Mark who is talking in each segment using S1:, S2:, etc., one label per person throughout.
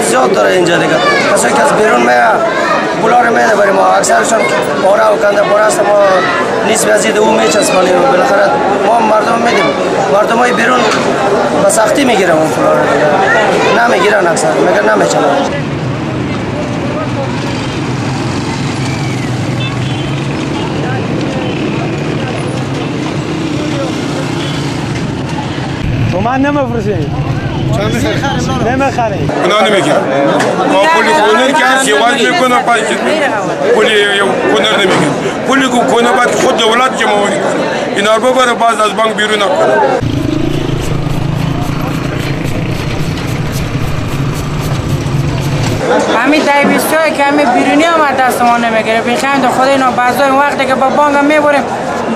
S1: زیاد داره اینجا دیگه. کسایی که از بیرون میاد پولا رو میده برای ما، اکثرشون پاره و کنده پاره است، ما نیست وزید او میچسبانیم و بالاخره ما مردم میدیم. مردم های بیرون به سختی میگیرن اون پولا رو دیگه، نمیگیرن اکثر، میگن نمیچنن.
S2: من نمیفروشیم. نمیخریم.
S3: اونا نمیگن. ما پولی کنر که هست یواش میکنه پاش پولی کنر نمیگن. پولی کنه بعد خود دولت که موری. اینا رو ببره باز از بانک بیرون نکنه.
S4: همین دایبیستایی که همین بیرونی هم از دست ما نمیگیره. بخوایم خود اینا بعضی وقتی که با بانک میبریم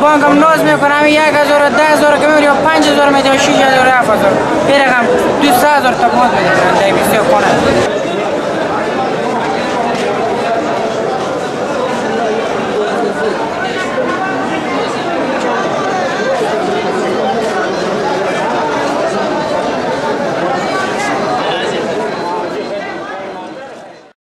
S4: بانک هم ناز میکنه همین 1000 10000 که میبریم 5000 میده 6000 7000 این رقم 200000 تا پوند میده دایبیستی کنه.